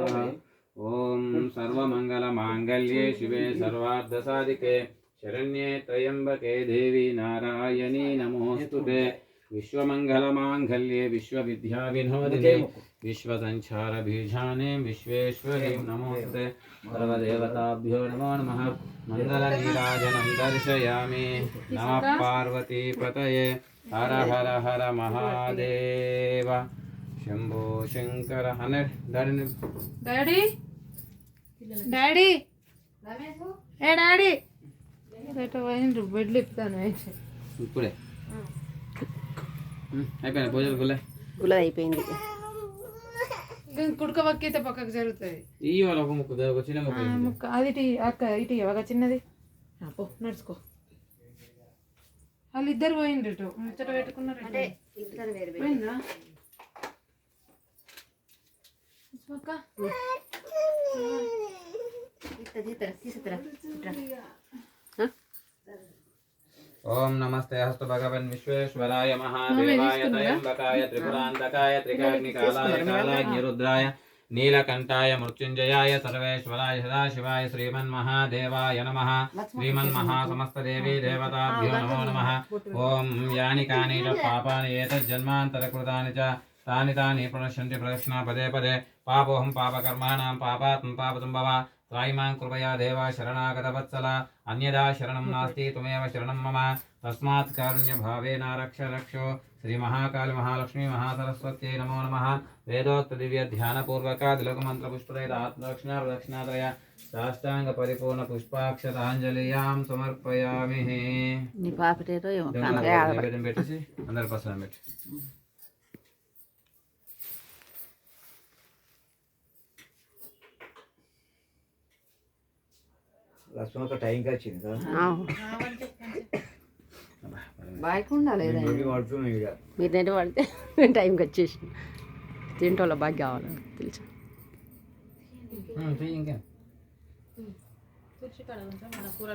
ओम सर्वमंगलमांगल्ये शिवे सर्वार्थसाधिके शरण्ये त्र्यंबके देवी नारायणी नमोस्तुते विश्वमंगलमांगल्ये विश्वविद्याविनोदिने विश्वसंचारबीजाने विश्वेश्वरी नमोस्तुते सर्वदेवताभ्यो नमो नमः मंगलनीराजनं दर्शयामि नमः पार्वतीपतये हर हर हर महादेव शंभो शंकर हनर డాడీ డాడీ ఏ డాడీ బయట పోయిండ్రు బెడ్లు ఇప్పుతాను ఇప్పుడే అయిపోయింది భోజనం గుల్ల అయిపోయింది కుడుక పక్కితే పక్కకు జరుగుతుంది ఈ వాళ్ళ ఒక ముక్కు చిన్న ముక్క అది ఇటు అక్క ఇటు ఒక చిన్నది పో నడుచుకో వాళ్ళు ఇద్దరు పోయిండ్రు ఇటు ముచ్చట పెట్టుకున్నారు పోయిందా ओम नमस्ते हस्त भगवन् विश्वेश्वराय महादेवाय त्र्यंबकाय त्रिपुरांतकाय त्रिकाग्निकालाय कालाग्निरुद्राय नीलकंठाय मृत्युंजयाय सर्वेश्वराय सदाशिवाय श्रीमन्महादेवाय नमः श्रीमन्महासमस्तदेवी देवताभ्यो नमो नमः ओम यानि कानि च पापानि एतज्जन्मान्तरकृतानि च तानि तानि प्रणश्यन्ति प्रदक्षिणा पदे पदे पापोऽहं पापकर्माणां पापात्मं पापसम्भव त्रायिमां कृपया देवा शरणागतवत्सला अन्यदा शरणं नास्ति त्वमेव शरणं मम तस्मात् कारुण्यभावेन रक्ष रक्षो श्रीमहाकाली महालक्ष्मी महासरस्वत्यै नमो नमः वेदोक्तदिव्यध्यानपूर्वकादिलघुमन्त्रपुष्पदयित आत्मरक्षणा प्रदक्षिणात्रय साष्टाङ्गपरिपूर्णपुष्पाक्षताञ्जलियां समर्पयामि नैवेद्యం పెట్టేసి అందరి ప్రసాదం పెట్టి లక్ష్మణ ఒక టైంకి వచ్చింది కదా బాగా ఉండాలి పడుతున్నాయి ఇక మీరు నెట్ పడితే టైంకి వచ్చేసి తింటోళ్ళ బాగా కావాలి తెలుసు ఇంకా కూర